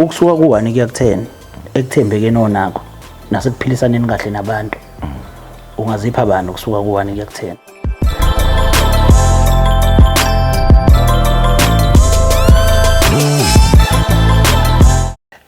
ukusuka ku1 kuya ku10 ekuthembekeni onakho nasekuphilisaneni kahle nabantu ungazipha abantu ukusuka ku1 kuya ku10.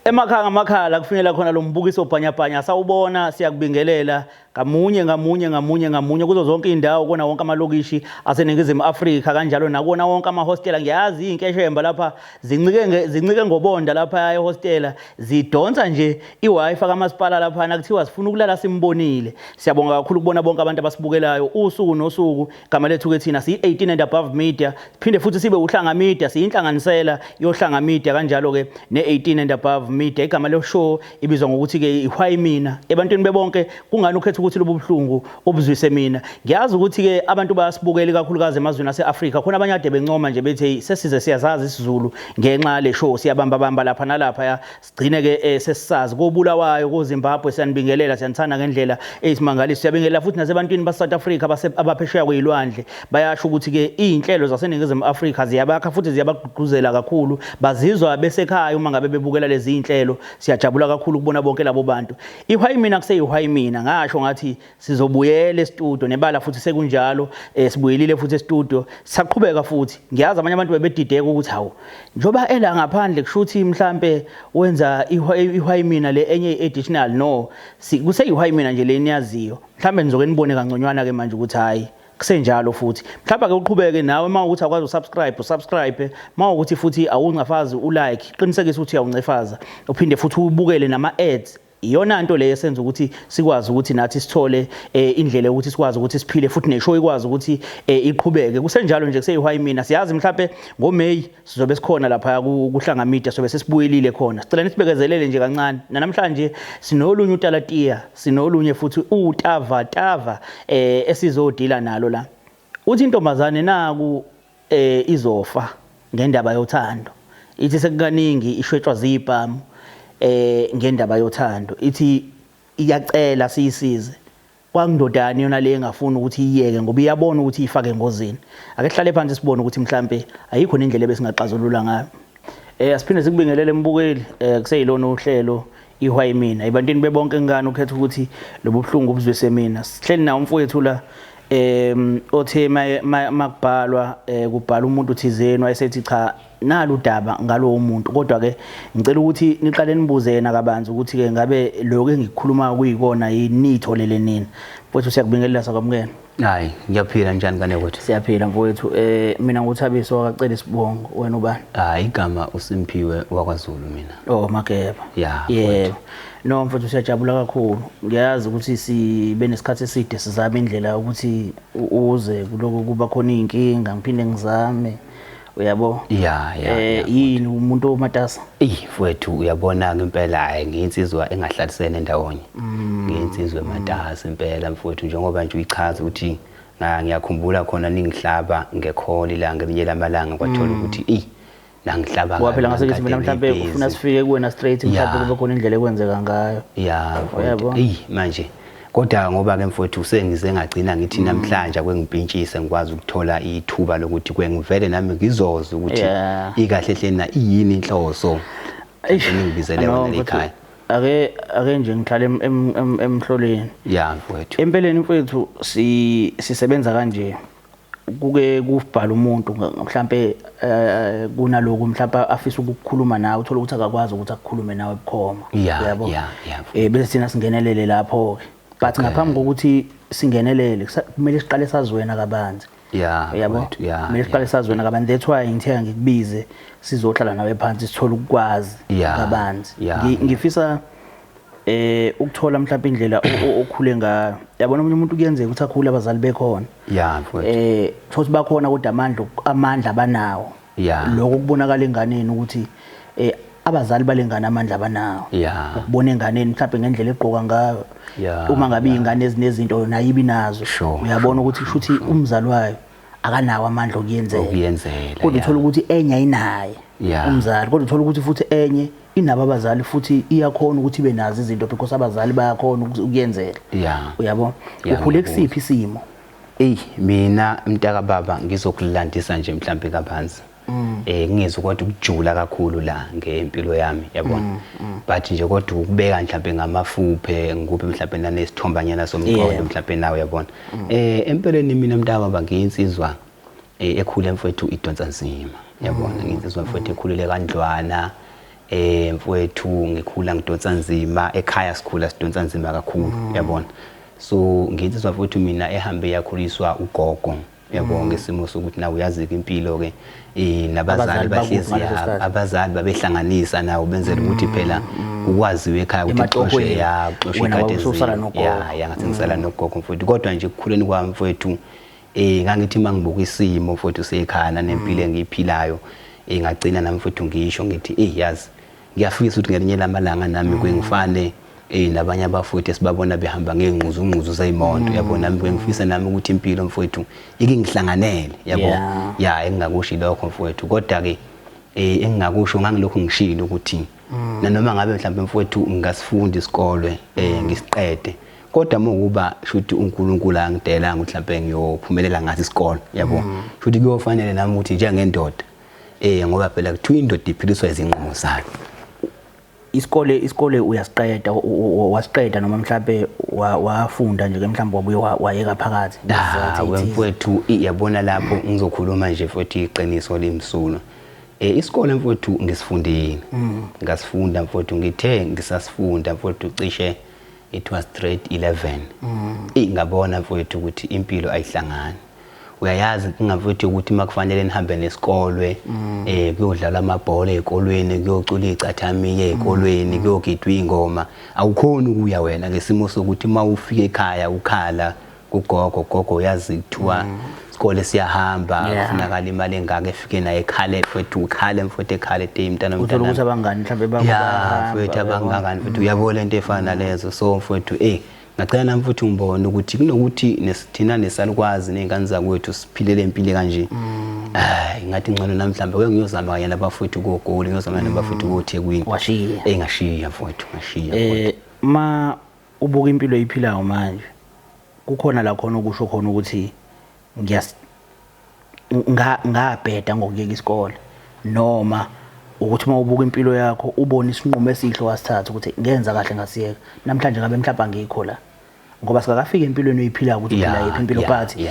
Emakhaya kufinyelela khona lo mbukiso obhanyabhanya sawubona siyakubingelela ngamunye kuzo zonke indawo kona wonke amalokishi aseningizimu Afrika kanjalo nakona wonke amahostela ngiyazi inkeshemba lapha zincike ngobonda lapha ehostela zidonsa nje iWi-Fi kamasipala lapha nakuthiwa sifuna ukulala simbonile. Siyabonga kakhulu ukubona bonke abantu abasibukelayo usuku nosuku. Igama lethu ke thina si18 and above media siphinde futhi sibe uhlanga media siyinhlanganisela yohlanga media kanjalo ke ne18 and above media. Igama le show ibizwa ngokuthi ke ihwayi mina ebantwini bebonke kungani ukhetha ukuthi lobu buhlungu obuzwise mina. Ngiyazi ukuthi ke abantu bayasibukela kakhulukazi emazweni aseAfrika khona abanye ade bencoma nje bethi sesize siyazazi isiZulu ngenxa le show siyabamba lapha nalapha sigcine ke sesisazi kobulawayo koZimbabwe siyanibingelela siyanthanda ngendlela eyisimangaliso. Siyabingelela futhi nasebantwini baseSouth Africa abaphesheya kwezilwandle bayasho ukuthi ke izinhlelo zaseningizimu Afrika ziyabakha futhi ziyabagqugquzela kakhulu bazizwa besekhaya uma ngabe bebukela lezi zinhlelo. Siyajabula kakhulu ukubona bonke labo bantu. Ihwayi mina kuseyihwayi mina ngasho ngathi sizobuyela estudio nebala futhi sekunjalo sibuyelile futhi estudio saqhubeka futhi. Ngiyazi abanye abantu bebedideka ukuthi hawo njoba ela ngaphandle kushuthi mhlambe wenza ihwayi mina le enye additional no kuseyihwayi mina nje le niyaziyo mhlambe nizoke nibone kangconywana ke manje ukuthi hayi kusenjalo futhi mhlawumbe ke uqhubeke nawe mawukuthi akwazi usubscribe mawukuthi futhi awungafazi ulike qinisekisa ukuthi uyawuncefaza uphinde futhi ubukele nama ads. Iyona into le esenza ukuthi sikwazi ukuthi nathi sithole indlela ukuthi sikwazi ukuthi siphile futhi neshow ikwazi ukuthi iqhubeke. Kusenjalo nje kuseyihwayi mina siyazi mhlawumbe ngoMay sizobe sikhona lapha kuhlanga media sobe sesibuyelile khona. Sicela nisibekezelele nje kancane. Namhlanje sinolunye uTalatiya sinolunye futhi uTava esizodila nalo la. Uthi intombazane naku izofa ngendaba yothando. Ithi sekukaningi ishwetshwa zibhamu ngendaba yothando. Ithi iyacela siyisize kwangindodani yona le engafuni ukuthi iyeke ngoba iyabona ukuthi ifake engozini. Ake sihlale phansi sibone ukuthi mhlambe ayikho indlela besingaxazulula ngayo. Asiphinde sikubingelele mbukeli kuseyilona uhlelo ihwayi mina ebantwini bebonke ngani ukhetha ukuthi lobuhlungu obuzwise mina. Sihleli nawo umfowethu la othe makubhalwa kubhala umuntu thizeni wayesethi cha nalo udaba ngalowo muntu kodwa ke ngicela ukuthi niqale nibuze yena kabanzi ukuthi ke ngabe lokho engikukhuluma kuyikona yini nitholele nini. Mfowethu siyakubingelela sakwamukela. Hayi ngiyaphila njani kane kodwa? Siyaphila mfowethu. Mina nguthabiso wakacela isibongo wena ubani? Hayi igama uSimphiwe wakwaZulu mina. Oh Mageba. Yeah. No mfowethu siyajabula kakhulu. Ngiyazi ukuthi sibe nesikhathi eside sizama indlela ukuthi uze kuloko kuba khona izinkinga ngiphinde ngizame uyabo. Yini umuntu omatasa? Mfowethu uyabona ngempela hayi ngiyinsizwa engahlalisene ndawonye. Ngiyinsizwa ematasa impela mfowethu njengoba nje uyichaza ukuthi ngiyakhumbula khona ningihlaba ngekholi ilanga elinye lamalanga kwathola ukuthi la ngihlaba ngoba phela ngase ngithi mhlambe ufuna sifike kuwena straight mhlawumbe kube khona indlela ekwenzeka ngayo. Uyabo. Manje kodwa ngoba ke mfowethu sengize ngagcina ngithi namhlanje akwengibhintshise ngikwazi ukuthola ithuba lokuthi kwengivele nami ngizoza ukuthi ikahle hlena iyini inhloso engibizele wona ekhaya. Ake nje ngihlale emhloleni. Mfowethu. Empeleni mfowethu sisebenza kanje kuke kubhala umuntu mhlambe kunaloko mhlawumbe afisa ukukhuluma nawe uthola ukuthi akakwazi ukuthi akukhulume nawe bukhoma. Yabo. Bese thina singenelele lapho ke. But ngaphambi kokuthi singenelele kumele siqale saziwena kabanzi. Yabo. Kumele siqale saziwena kabanzi. That's why ngithe ngikubize sizohlala nawe phansi sithola ukwazi kabanzi. Ngifisa ukuthola mhlawumbe indlela okhule ngayo. Yabona umuntu kuyenzeka ukuthi akhule abazali bekhona. Mfowethu. Futhi bakhona kodwa amandla abanawo. Lokho kubonakala enganeni ukuthi abazali balengane amandla abanawo. Ukubona enganeni mhlawumbe ngendlela egqoka ngayo. Uma ngabe izingane ezinezinto nayibi nazo uyabona ukuthi shuthi umzali wayo akanawo amandla okuyenzela. Kodwa uthola ukuthi enye ayinaye umzali kodwa uthola ukuthi futhi enye inabo abazali futhi iyakhona ukuthi ibe nazo izinto because abazali bayakhona ukuyenzela. Uyabo ukhule kusiphi isimo? Mina mntaka baba ngizokulandisa nje mhlambe kabanzi. ngizwe kodwa ukujula kakhulu la ngempilo yami yabona but nje kodwa ukubeka mhlawumbe ngamafuphe ngikuphi mhlawumbe nanesithombanyana somqondo mhlawumbe nawe yabona empeleni mina mntaka ngiyinsizwa ekhule mfowethu idonsa nzima yabona nginsizwa mfowethu ekhulile kandlwana mfowethu ngikhula ngidonsa nzima ekhaya sikhula sidonsa nzima kakhulu yabona so nginsizwa mfowethu mina ehambe yakhuliswa ugogo yabo ngesimo sokuthi na uyazi impilo ke nabazali bahlezi abazali babehlanganisa nawo benzela ukuthi phela ukwaziwe ekhaya ukuthi uxoxe ikade ya ngathi ngisala nogogo mfowethu kodwa nje ukukhuleni kwami mfowethu ngangithi mangibuka isimo mfowethu sekhaya nempilo engiyiphilayo ngagcina nami mfowethu ngisho ngithi yazi ngiyafisa ukuthi ngelinye lamalanga nami kwengifane nabanye abafowethu esibabona behamba ngengquzu zayimoto yabona nami ngifisa nami ukuthi impilo mfowethu ikingihlanganele yabo engingakusho lokho mfowethu kodwa ke engingakusho ngangilokho ngishilo ukuthi nanoma ngabe mhlawumbe mfowethu ngasifunda isikole ngisiqede kodwa mokuba shuthi uNkulunkulu angidela ukuthi mhlawumbe ngiyophumelela ngathi isikole yabo shuthi kuyofanele nami ukuthi njengendoda ngoba phela kuthiwa indoda iphiliswa izinqumo zayo isikole uyasiqeda wasiqeda noma mhlawumbe wafunda nje ke mhlawumbe wabuye wayeka phakathi mfowethu yabona lapho ngizokhuluma nje futhi iqiniso limsulo isikole mfowethu ngisifundile ngasifunda mfowethu ngithe ngisasifunda mfowethu cishe it was grade 11 ngabona mfowethu ukuthi impilo ayihlangani uyayazi ngafethu ukuthi makufanele nihambe nesikole kuyodlala amabhola ezikolweni kuyocula icathamiya ezikolweni kuyogidwa ingoma awukhona ukuya wena ngesimo sokuthi mawufika ekhaya ukhala kugogo uyazi kuthiwa isikole siyahamba kufunakala imali engaka efike naye ekhale mfethu ukhale mfethu ekhale mntana uthola ukuthi abangani mhlawumbe mfethu abangani mfethu uyabona lento efana lezo so mfethu ngacela nami futhi ngibone ukuthi kunokuthi nesithina nesalukwazi nezingane zakwethu siphilele impilo kanje ngathi ngcono namhlanje ke ngiyozama kanye nabafowethu koGoli ngiyozama nabafowethu koThekwini washiya ngashiya mfowethu ngashiya ma ubuka impilo eyiphilayo manje kukhona la khona ukusho khona ukuthi ngabheda ngokuyeka isikole noma ukuthi mawubuka impilo yakho ubone isinqumo esihlo wasithatha ukuthi ngenza kahle ngasiyeka namhlanje ngabe mhlawumbe ngikho la ngoba sikakafika empilweni oyiphilayo ukuthi uphila yiphi impilo phathi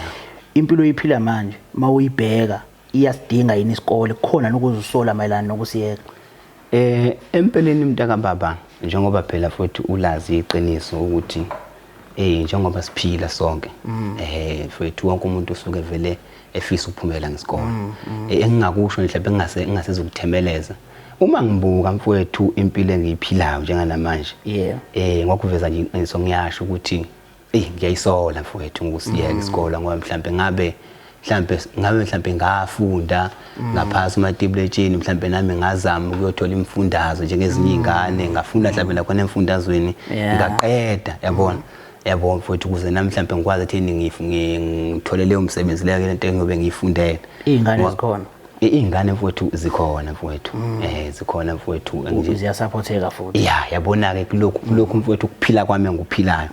impilo oyiphila manje mawuyibheka iyasidinga yini isikole kukhona nokuzisola mayelana nokusiyeka empeleni mntaka baba njengoba phela futhi ulazi iqiniso ukuthi njengoba siphila sonke futhi wonke umuntu usuke vele efisa ukuphumela ngesikole engingakusho mhlawumbe engasezokuthemeleza uma ngibuka mfowethu impilo engiyiphilayo njenganamanje ngokuveza nje iqiniso ngiyasho ukuthi ngiyayisola mfowethu ngokusiyeka isikole ngoba mhlawumbe mhlawumbe ngafunda ngaphasa ematibletsheni mhlawumbe nami ngazama ukuyothola imfundazo njengezinye izingane ngafunda mhlawumbe nakhona emfundazweni ngaqeda yabona mfowethu kuze nami mhlawumbe ngikwazi ukuthi ngithole leyo msebenzi leyo lento engiyobe ngiyifundela izingane zikhona izingane mfowethu zikhona mfowethu zikhona mfowethu nje ziyasupporteka futhi yabona ke kulokhu mfowethu ukuphila kwami ngikuphilayo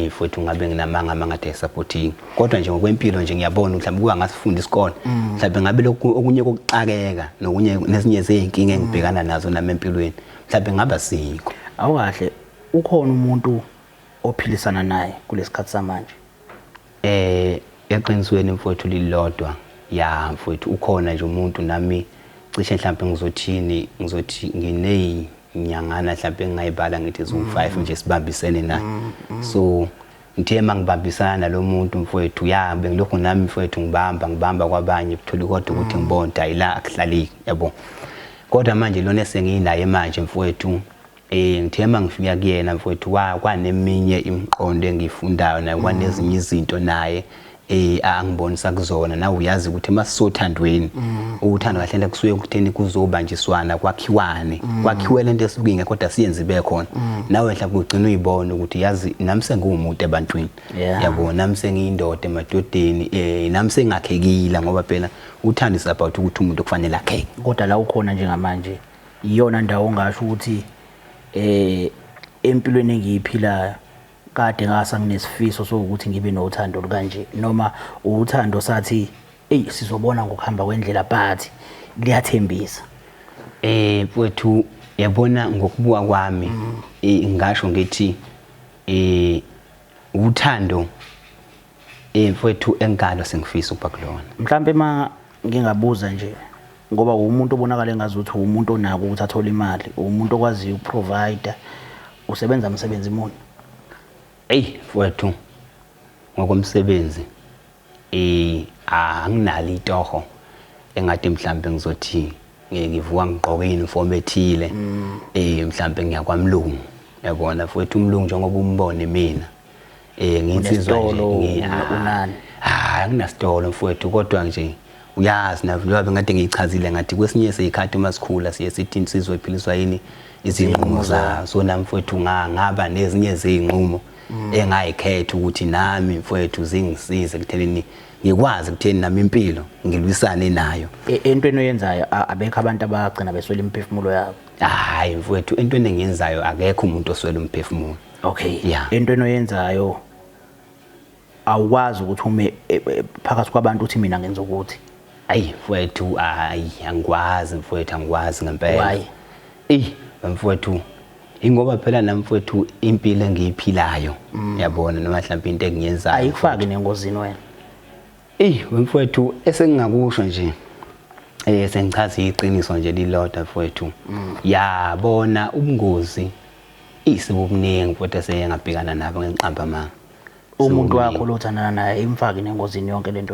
mfowethu ngabe nginamanga mangade supporting kodwa nje ngokwempilo nje ngiyabona mhlawumbe kuya ngasifunda isikole mhlawumbe ngabe lokhu okunye kokuxakeka nokunye nezinye zezinkinga engibhekana nazo nami empilweni mhlawumbe ngaba sikho awukahle ukhona umuntu ophilisana naye kulesikhathi samanje eqinisweni mfowethu lilodwa mfowethu ukhona nje umuntu nami cishe mhlawumbe ngizothi nginezinyangana mhlawumbe engayibala ngithi zo5 nje sibambisene naye so ngithe mangibambisana nalomuntu mfowethu bengilokho nami mfowethu ngibamba kwabanye kutholi kodwa ukuthi ngibona ayila akuhlaliki yabo kodwa manje lona esenginaye manje mfowethu ngithe mangifika kuyena mfowethu kwaneminye imiqondo engiyifundayo naye kwanezinye izinto naye angibonisa kuzona nawe uyazi ukuthi masisothandweni uthando kahle kusuye ukutheni kuzobanjiswana kwakhiwe lento esukinga kodwa siyenze ibe khona nawe mhlawumbe ugcina uyibona ukuthi yazi nami sengumuntu ebantwini yabo nami sengiyindoda emadodeni nami sengakhekile ngoba phela uthando is about ukuthi umuntu kufanele akheke kodwa la ukhona njengamanje iyona ndawo ongasho ukuthi empilweni engiyiphilayo kade ngasa nginesifiso sokuthi ngibe nothando kanje noma uthando sathi sizobona ngokuhamba kwendlela but liyathembisa. Mfowethu yabona ngokubuka kwami ngisho ngithi uthando mfowethu enkalo sengifisa ukuba kulona. Mhlambe ngingabuza nje ngoba umuntu obonakala engazuthi umuntu onako ukuthi athole imali, umuntu okwaziyo ukuprovide, usebenza umsebenzi muni? Mfowethu ngokomsebenzi anginalo itoho engathi mhlambe ngizothi ngivuka ngigqoke uniform ethile mhlambe ngiyakwamlungu. Yabona mfowethu umlungu njengoba umbone mina nginsizwa nje unani. Anginasitolo mfowethu kodwa nje uyazi njengoba ngathi ngiyichazile ngathi kwesinye isikhathi uma sikhula siye sithi insizwa iphiliswa yini izinqumo zazo. So nami mfowethu ngaba nezinye zezinqumo engayikhetha ukuthi nami mfowethu zingisize ekuthenini ngikwazi ukutheni nami impilo ngilwisane nayo. Entweni oyenzayo abekho abantu abagcina beswela imphefumulo yabo? Hayi mfowethu, entweni engiyenzayo akekho umuntu oswela umphefumulo. Okay. Entweni oyenzayo awukwazi ukuthi ume phakathi kwabantu uthi mina ngenza ukuthi. Mfowethu angikwazi mfowethu, angikwazi ngempela. Why? Mfowethu ingoba phela nami mfowethu impilo engiyiphilayo yabona noma mhlawumbe into engiyenzayo ayikufaki nengozini wena. Mfowethu esengingakusho nje sengichaza iqiniso nje lilodwa mfowethu. Yabona ubungozi isibubuningi mfowethu esengabhekana nabo ngeqamba manga. Umuntu wakho lothandana naye imfaki nengozini yonke lento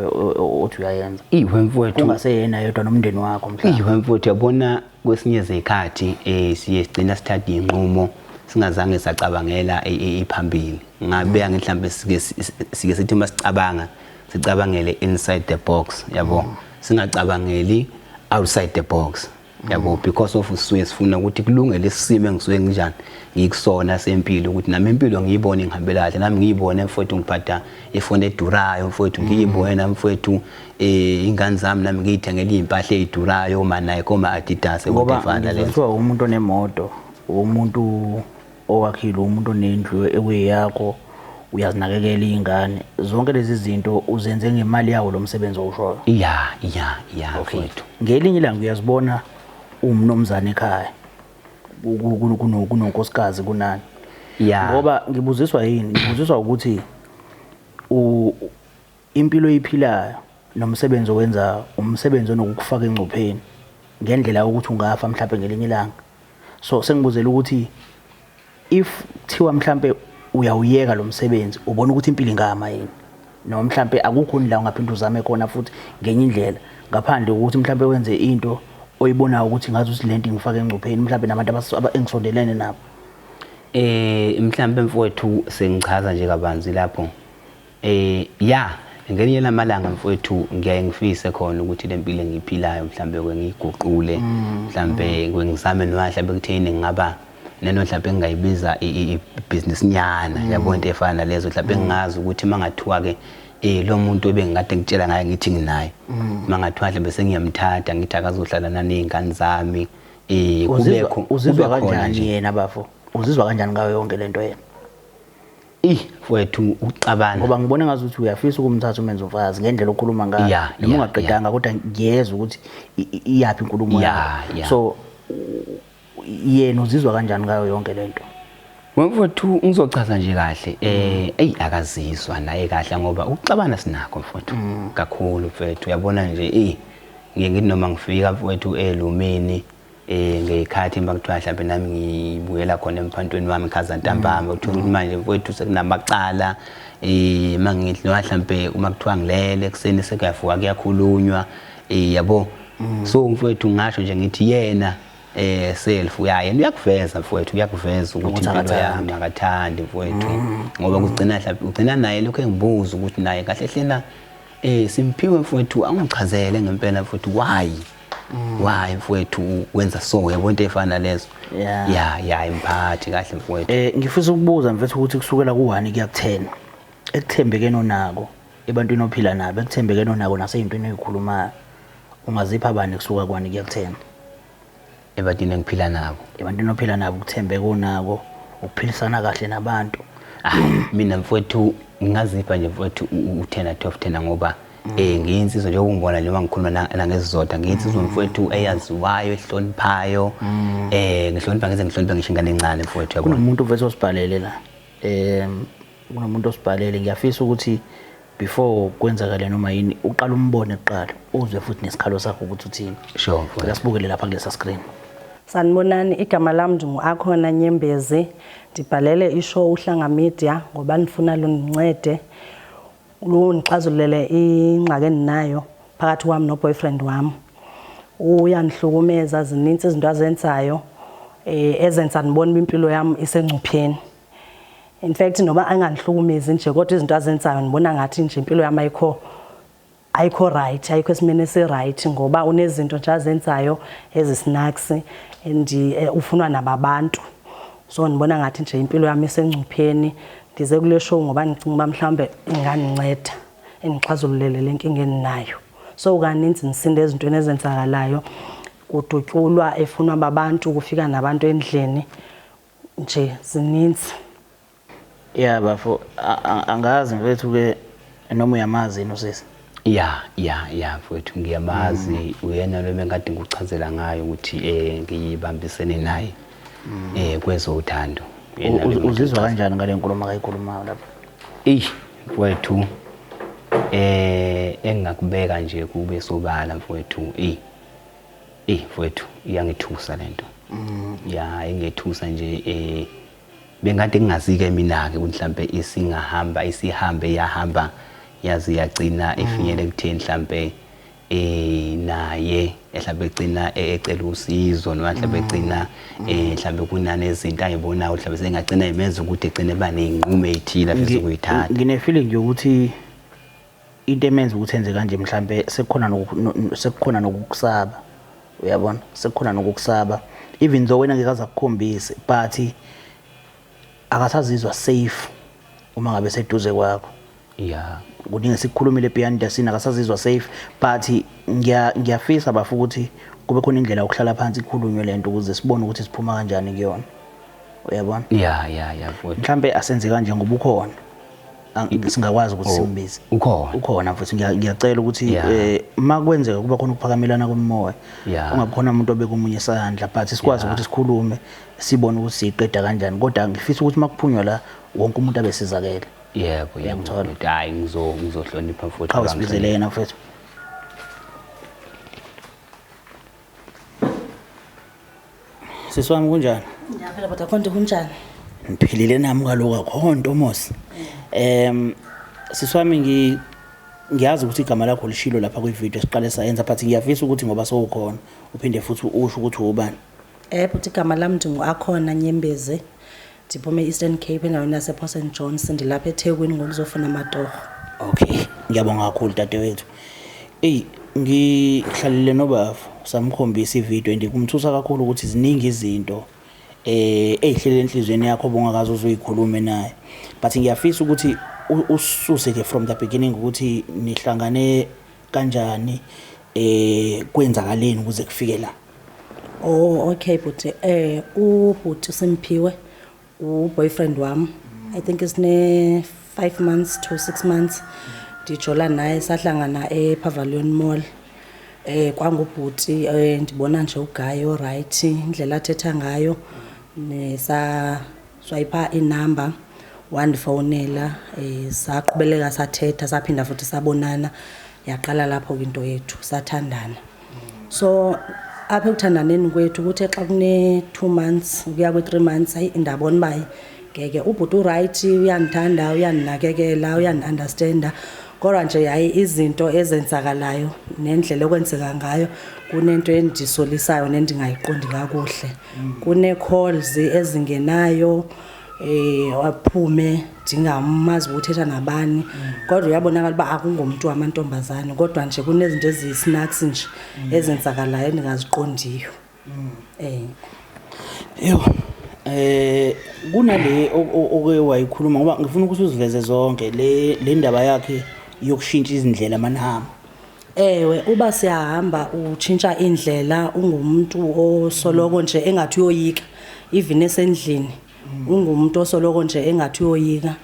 othi uyayenza. Mfowethu ungaseyena yedwa nomndeni wakho mhlawumbe. Mfowethu yabona kwesinye izikhathi siye sigcina sithatha inqumo singazange sacabangela iphambili. Ngabe mhlawumbe sike sithi masicabanga sicabangele inside the box yabo, singacabangeli outside the box yabo, because of usuke sifuna ukuthi kulungele isimo engisuke nginjani ngikusona sempilo ukuthi nami impilo ngiyibone ngihambela kahle, nami ngiyibone mfowethu ngiphatha ifoni edurayo mfowethu, ngiyibone nami mfowethu ingane zami nami ngiyithengela izimpahla ezidurayo Nike Adidas ekufana lezo. Ngoba umuntu onemoto, umuntu owakhile, umuntu onendlu ekuyakho, uyazinakekela izingane, zonke lezi zinto uzenze ngemali yawo lo msebenzi owushoyo. Mfowethu. Ngelinye ilanga uyazibona umnomzana ekhaya kunonkosikazi kunani. Ngoba ngibuziswa yini? Ngibuziswa ukuthi impilo oyiphilayo nomsebenzi owenza umsebenzi onokufaka engcupheni ngendlela ukuthi ungafa mhlawumbe ngelinye ilanga. So sengibuzela ukuthi if thiwa mhlawumbe uyawuyeka lo msebenzi ubona ukuthi impilo ingama yini, noma mhlawumbe akukho la ungaphinda uzame khona futhi ngenye indlela ngaphandle ukuthi mhlawumbe wenze into oyibonayo ukuthi ngathi usilento ngifaka engcupheni mhlawumbe nabantu engisondelene nabo. Mhlawumbe mfowethu sengichaza nje kabanzi lapho. Ngelinye lamalanga mfowethu ngiyaye ngifise khona ukuthi lempilo engiyiphilayo mhlawumbe ngiyiguqule, mhlawumbe ngizame noma mhlawumbe kuthini ngingaba neno mhlawumbe engayibiza ibusiness nyana yabo, into efana nalezo mhlawumbe ngingazi ukuthi mangathiwa ke lo muntu ebengikade ngitshela ngaye ngithi nginaye mangathiwa mhlawumbe sengiyamthatha ngithi akazohlala nanezingane zami kubekho. Uzizwa kanjani yena bafo? Uzizwa kanjani ngayo yonke lento yena? Mfowethu ucabana ngoba ngibone ngazuthi uyafisa ukumthatha umenze umfazi ngendlela okhuluma ngayo noma ungaqedanga kodwa ngiyezwa ukuthi iyapi inkulumo yakho. So yena uzizwa kanjani ngayo yonke lento? Mfowethu ngizochaza nje kahle akazizwa naye kahle ngoba ucabana sinakho mfowethu kakhulu mfowethu. Uyabona nje ngiye ngithi noma ngifika mfowethu elumini ngekhathi bakuthiwa mhlawumbe nami ngibuyela khona emphantweni wami khaza ntambama uthola ukuthi manje mfowethu sekunamacala mangithi mhlawumbe uma kuthiwa ngilele ekseni sekuyavuka kuyakhulunywa yabo. So mfowethu ngasho nje ngithi yena self yena uyakuveza mfowethu, uyakuveza ukuthi impilo yami akathandi mfowethu ngoba kugcina mhlawumbe ugcina naye lokho engibuza ukuthi naye kahle hlena simphiwe mfowethu angichazele ngempela mfowethu why mfowethu wenza so yabo, into efana lezo. Imphathi kahle mfowethu. Ngifisa ukubuza mfethu ukuthi kusukela ku1 kuya ku10 ekuthembekeni onako ebantwini ophila nabo, ekuthembekeni onako naseyintweni ezikhulumayo, ungazipha abani kusuka ku1 kuya ku10? Ebantwini engiphila nabo, ebantwini ophila nabo ukuthembeka onako, ukuphilisana kahle nabantu. Mina mfowethu ngingazipha nje mfowethu u10 out of 10 ngoba ngiyinsizwa nje ukungibona nje mangikhuuluma nangesizotha ngiyinsizwa mfowethu eyaziwayo ehloniphayo ngihlonipha ngihlonipha ngisho ingane encane mfowethu yabona kunomuntu uvese osibhalele la kunomuntu osibhalele ngiyafisa ukuthi before kwenzakala noma yini uqala umbone kuqala uzwe futhi nesikhalo sakho ukuthi uthini sure asibukele lapha kulesa screen. Sanibonani, igama lami ngingu-Akhona Nyembezi, ndibhalele ishow uHlanga Media ngoba nifuna lundincede lunixazululele ingxaki endinayo phakathi kwami no-boyfriend wami. Uyanihlukumeza, zininzi izinto azenzayo ezenza ndibone impilo yami isengcupheni. In fact noba anganihlukumezi nje kodwa izinto azenzayo ndibona ngathi nje impilo yami ayikho right, ayikho esimeni esi-right ngoba unezinto nje azenzayo ezisnacks and ufunwa nababantu. So ndibona ngathi nje impilo yami isengcupheni. Ndize kule show ngoba ndicinga uba mhlawumbe ingandinceda indixazululele le nkinga endinayo. So kaninzi nisinde ezintweni ezenzakalayo, kudutyulwa efunwa babantu, kufika nabantu endlini nje zininzi. Yeah bafo angazi mfethu ke noma uyamazi nosisi. Yeah mfowethu ngiyamazi uyena lo mengade ngikuchazela ngayo ukuthi ngiyibambisene naye kwezothando. Uzizwa kanjani ngale nkulumo akayikhulumayo lapha? Mfowethu engakubeka nje kube sobala mfowethu mfowethu iyangithusa lento. Ingethusa nje bengade ngingazike mina ke mhlambe isihambe yahamba yazi yagcina efinyele kutheni mhlambe naye mhlambe egcina ecela usizo noma mhlambe egcina mhlambe kunane izinto ayibonayo mhlambe sengagcina imenza ukuthi egcine baneyinqumo ezithile afisa ukuyithatha. Ngine feeling nje ukuthi into emenza ukuthi enze kanje mhlambe sekukhona nokukusaba, uyabona, sekukhona nokukusaba even though wena ngeke akukhombise but akasazizwa safe uma ngabe seduze kwakho. Kuningi sikhulumile behind the scene akasazizwa safe but ngiyafisa bafu ukuthi kube khona indlela yokuhlala phansi ikhulunywe lento ukuze sibone ukuthi siphuma kanjani kuyona, uyabona. Mfowethu Mhlambe asenze kanje ngoba ukhona singakwazi ukuthi simbize ukhona futhi ngiyacela ukuthi makwenzeka kuba khona ukuphakamelana komoya ungakhona umuntu obeka umunye isandla but sikwazi ukuthi sikhulume sibone ukuthi siqeda kanjani kodwa ngifisa ukuthi makuphunywa la wonke umuntu abesizakele. Yebo hayi ngizohlonipha mfowethu awusibizele yena mfowethu. Siswami kunjani? Ngiyaphila kodwa konke kunjani? Ngiphilile nami kaloku akho nto mos. Siswami ngiyazi ukuthi igama lakho lishilo lapha kwivideo siqale sayenza but ngiyafisa ukuthi ngoba sowukhona uphinde futhi usho ukuthi ubani. But igama lami ngingu-Akhona Nyembezi, ndiphume Eastern Cape endaweni yasePort St Johns, ndilapha eThekwini ngokuzofuna amatoho. Okay, ngiyabonga kakhulu dadewethu. Ngihlalile nobafu samkhombisa ivideo ndikumthusa kakhulu ukuthi ziningi izinto ezihlele enhlizweni yakho obungakazi uzoyikhuluma naye but ngiyafisa ukuthi ususe ke from the beginning ukuthi nihlangane kanjani kwenzakaleni ukuze kufike la. Okay but ubhuti uSimphiwe boyfriend wami, I think isine 5 months to 6 months ndijola naye sahlangana ePavilion Mall. Kwangubhuti ndibona nje uGuy alright indlela athetha ngayo nesa swipe inumber wandifonela saqhubeleka sathetha saphinda futhi sabonana yaqala lapho into yethu sathandana. So apha ekuthandaneni kwethu ukuthi xa kune 2 months ukuya kwe3 months indabona bayi ngeke ubhuti uright uyandithanda uyaninakekela uyaniunderstanda kodwa nje hayi izinto ezenzakalayo nendlela okwenzeka ngayo kunento endisolisayo nendingayiqondi kakuhle. Kune calls ezingenayo waphume ndingamazi ukuthetha nabani kodwa uyabonakala uba akungomuntu wamantombazane kodwa nje kunezinto eziyisnacks nje ezenzakalayo endingaziqondiyo. Kunale oke wayikhuluma ngoba ngifuna ukuthi uziveze zonke le ndaba yakhe yokushintsha izindlela manihamba. Uba siyahamba utshintsha indlela ungumuntu osoloko nje engathi uyoyika even esendlini ungumuntu osoloko nje engathi uyoyika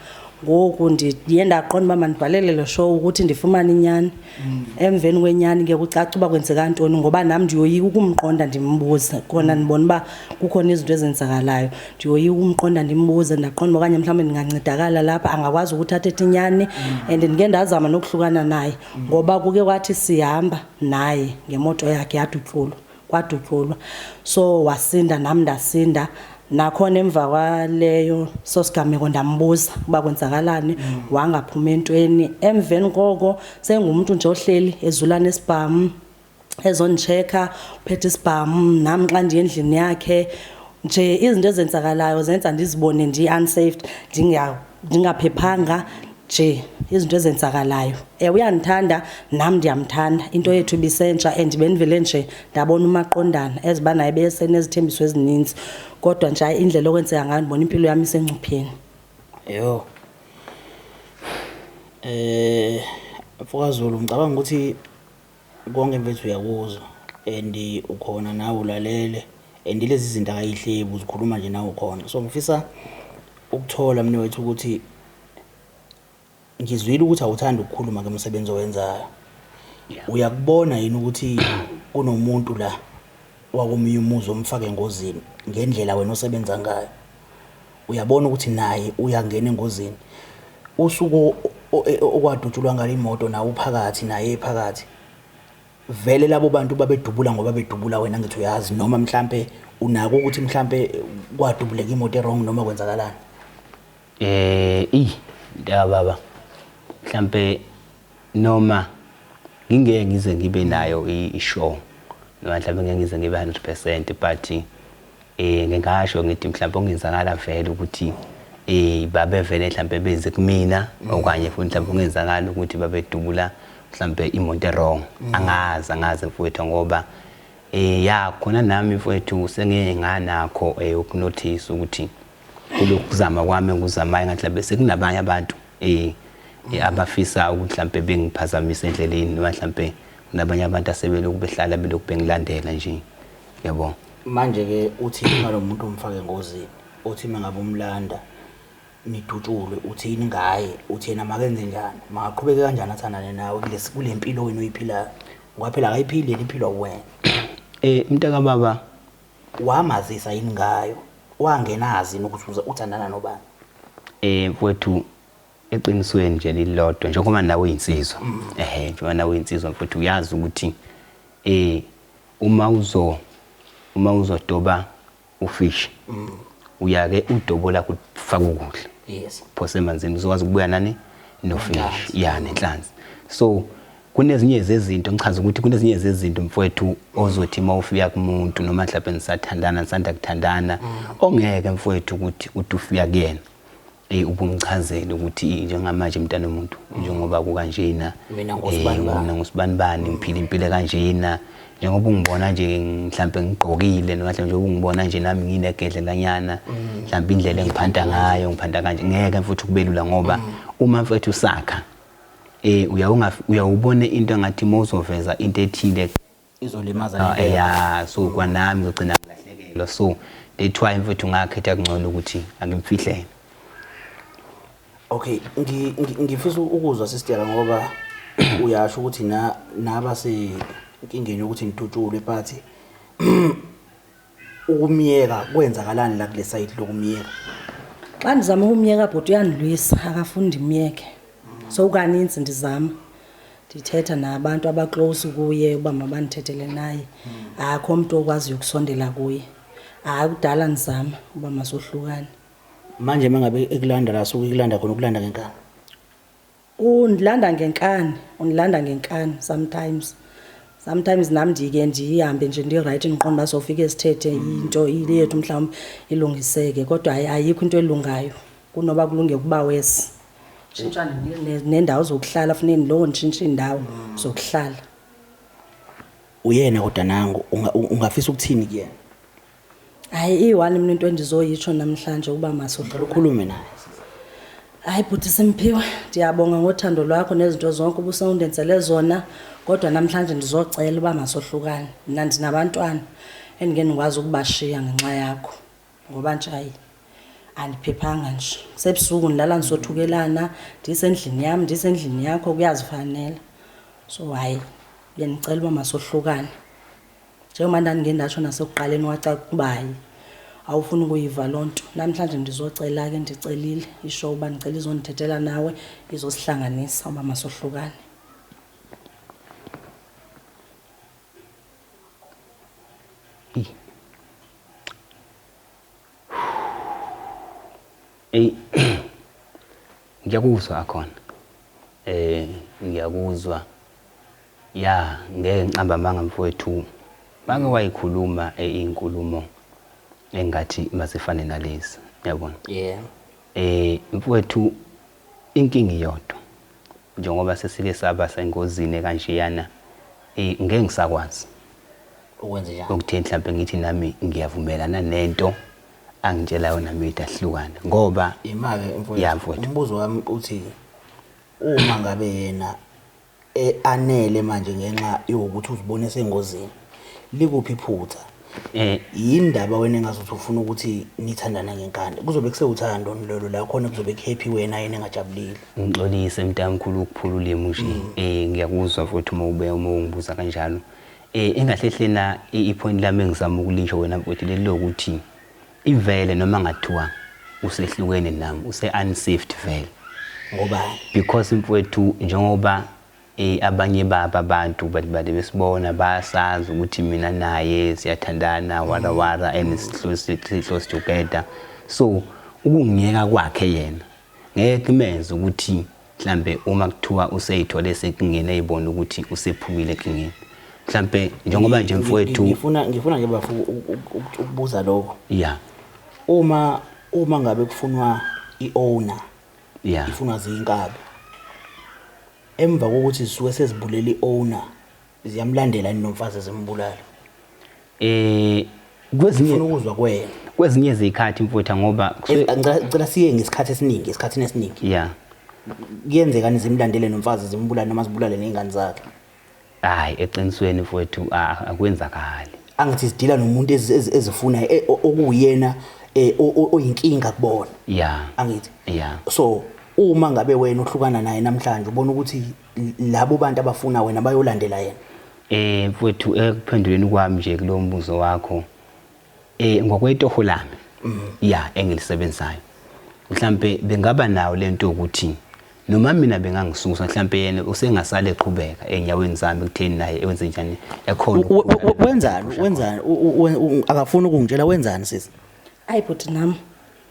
ngoku ndiye ndaqonda uba mandibhalele lo show ukuthi ndifumane inyani. Emveni kwenyani ke kucaca uba kwenzeka ntoni ngoba nam ndiyoyika ukumqonda ndimbuze khona ndibona uba kukhona izinto ezenzakalayo. Ndiyoyika ukumqonda ndimbuze ndaqonda okanye mhlawumbe ndingancedakala lapha angakwazi ukuthi athethe inyani and ndike ndazama nokuhlukana naye ngoba kuke kwathi sihamba naye ngemoto yakhe kwadutyulwa so wasinda nam ndasinda. Nakhona emva kwaleyo sosigameko ndambuza uba kwenzakalani wangaphuma entweni. Emveni koko sengumuntu nje ohleli ezulana isibhamu ezondichecka uphethe isibhamu nami xa ndiye endlini yakhe nje izinto ezenzakalayo zenza ndizibone ndi-unsaved ndingaphephanga nje izinto ezenzakalayo. Uyandithanda nam ndiyamthanda into yethu ibisentsha and bendivele nje ndabona umaqondana eziba naye besenezithembiso ezininzi kodwa nje indlela okwenzeka ngayo ndibona impilo yami isengcupheni. Yo Mfokazulu ngicabanga ukuthi konke mfethu uyakuzwa and ukhona nawe ulalele and lezi zinto akayihlebi uzikhuluma nje nawe ukhona. So ngifisa ukuthola mina wethu ukuthi ngizwile ukuthi awuthanda ukukhuluma ngemsebenzi owenzayo. Uyakubona yini ukuthi kunomuntu la wakomnye umuzi omfaka engozini ngendlela wena osebenza ngayo? Uyabona ukuthi naye uyangena engozini usuku okwadutshulwa ngale imoto nawe uphakathi naye ephakathi. Vele labo bantu babedubula ngoba bedubula wena ngithi uyazi noma mhlambe unako ukuthi mhlambe kwadubuleka imoto wrong noma kwenzakalani? Baba mhlambe noma ngingeke ngize ngibe nayo ishow noma mhlambe ngeke ngize ngibe 100% but ngingasho ngithi mhlambe ongenzakala vele ukuthi babe vele mhlambe beze kumina okanye futhi mhlambe ongenzakala ukuthi babedubula mhlambe imoto wrong. Angazi mfowethu ngoba ya khona nami mfowethu sengeke nganakho ukunotice ukuthi kulokuzama kwami nguzamayo ngathi mhlambe sekunabanye abantu abafisa ukuthi mhlambe bengiphazamisa endleleni noma mhlambe kunabanye abantu asebeloku behlala beloku bengilandela nje. Yabo manje ke uthi ngalomuntu umfake engozini uthi mangabe umlanda nidutshulwe uthini ngaye uthi yena makenze njani maqhubeke kanjani athandane nawe kule mpilo wena oyiphilayo ngoba phela akayiphili liphilwa wena? Mntaka baba wamazisa yini ngayo wangenazi ukuthi uthandana nobani? Mfowethu eqinisweni nje lilodwa njengoba nawe uyinsizwa njengoba nawe uyinsizwa mfowethu uyazi ukuthi uma uzodoba ufish uyake udobola kufaka ukudla. Yes. Phose emanzini uzokwazi ukubuya nani nofish nenhlanzi. So kunezinye zezinto ngichaza ukuthi kunezinye zezinto mfowethu ozothi mawufika kumuntu noma mhlawumbe nisathandana nisanda kuthandana ongeke mfowethu ukuthi ufika kuyena ubumchazela ukuthi njengamanje mntana umuntu njengoba kukanjena mina ngosibanibani ngiphila impilo kanjena njengoba ungibona nje mhlambe ngigqokile noma mhlambe ungibona nje nami nginegedlelanyana mhlambe indlela engiphanda ngayo ngiphanda kanje ngeke mfowethu kubelula ngoba uma mfowethu usakha uyawubona into engathi mawuzoveza into ethile izolimaza so kwanami ngigcina ngilahlekelwa. So that's why mfowethu ngakhetha kungcono ukuthi angimfihlele. Okay, ngifisa ukuzwa sister ngoba uyasho ukuthi naba inkingeni ukuthi ngidutshulwe but ukumiyeka kwenzakalani la kule side lokumiyeka? Xa ndizama ukumyeka bhuti uyandilwisa akafundi imiyeke. So kaninzi ndizama ndithetha nabantu abaclose kuye uba mabandithethele naye. Akho umuntu okwaziyo ukusondela kuye. Kudala ndizama uba masohlukane. Manje mangabe ekulanda la sokulanda khona ukulanda ngenkani? Undilanda ngenkani sometimes nami ndike ndihambe nje ndi-right ndiqonda basofika esithethe into ile yethu mhlawumbe ilungiseke kodwa ayikho into elungayo kunoba kulunge kuba wesi. Tshintshana nendawo zokuhlala funeni lo ntshintsha indawo zokuhlala. Uyena kodwa nangu ungafisa ukuthini kuyena? Iwani mina into endizoyitsho namhlanje uba masohlukane ukhulume naye. Bhuti Simphiwe ndiyabonga ngothando lwakho nezinto zonke ubusawundenzele zona kodwa namhlanje ndizocela uba masohlukane. Mina ndinabantwana endingeke ndikwazi ukubashiya ngenxa yakho ngoba nje andiphephanga nje sebusuku ndilala ndisothukelana ndisendlini yami ndisendlini yakho kuyazifanela so hayi benicela uba masohlukane njengoba ndandingendatsho nasekuqaleni wacaca ukuba hayi awufuni ukuyiva loo nto namhlanje ndizocela ke ndicelile isho uba ndicela izondithethela nawe izosihlanganisa uba masohlukane. Ngiyakuzwa akhona ngiyakuzwa ya ngeke ngicamba manga mfowethu make wayikhuluma inkulumo engathi masifane nalezi yabona mfowethu inkingi iyodwa njengoba sesike saba sengozini kanjeyana ngeke ngisakwazi ukwenza njani ukuthini mhlawumbe ngithi nami ngiyavumelana nento angitshela yona mithi ahlukana ngoba imake mfowethu umbuzo wami uthi uma ngabe yena anele manje ngenxa yokuthi uzibone sengozini likuphi iphutha yindaba wena engazuthi ufuna ukuthi nithandana ngenkani kuzobe kusewuthando lolo la khona kuzobe happy wena yena engajabulile ngixolise mntamkhulu ukuphulula nje ngiyakuzwa futhi uma ungibuza kanjalo engahlehlena ipoint lami engizama ukulisho wena mfowethu lelokuthi ivele noma ngathiwa usehlukene nami use-unsaved vele ngoba because mfowethu njengoba abanye baba abantu bali besibona basazi ukuthi mina naye siyathandana wara and close together so ukungiyeka kwakhe yena ngeke menze ukuthi mhlambe uma kuthiwa useyithole sekingena ayibona ukuthi usephumile enkingeni mhlambe njengoba nje mfowethu ngifuna nje bafu ukubuza lokho uma ngabe kufunwa iowner ifunwa zinkabi emva kokuthi sisuke sezibulela iowner ziyamlandela nomfazi zimbulala kwezinye ukuzwa kwena kwezinye izikhathi mfowethu ngoba ngicela siye ngesikhathi esiningi kuyenzeka nizimlandele nomfazi zimbulala noma zibulale nezingane zakhe hayi eqinisweni mfowethu akwenzakali angithi sidila nomuntu ezifuna okuyena oyinkinga kubona angithi so uma ngabe wena uhlukana naye namhlanje ubona ukuthi labo bantu abafuna wena bayolandela yena mfowethu ekuphenduleni kwami nje kulo mbuzo wakho ngokwetoho lami engilisebenzayo mhlambe bengaba nawo lento ukuthi noma mina bengangisusa mhlambe yena usengasale eqhubeka enyaweni zami kutheni naye wenze njani ekhona wenzani akafuni ukungitshela wenzani sisi ayi but nami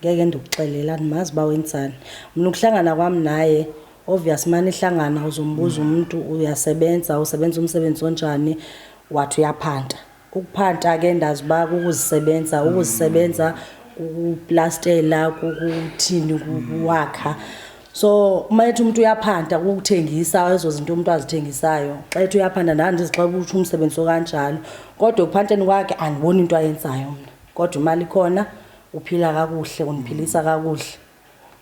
ngeke ndikuxelela nimazi ba wenzani mina ukuhlangana kwami naye obvious manje ihlangana uzombuza umuntu uyasebenza usebenza umsebenzi onjani wathi uyaphanta ukuphanta ke ndazi ba ukuzisebenza ukuplastela ukuthini ukuwakha so mayethi umuntu uyaphanda ukuthengisa ezo zinto umuntu azithengisayo xa ethi uyaphanda nandi izixaba ukuthi umsebenzi okanjalo kodwa ukuphanteni kwakhe angiboni into ayenzayo mina kodwa imali khona uphila kakuhle uniphilisa kakuhle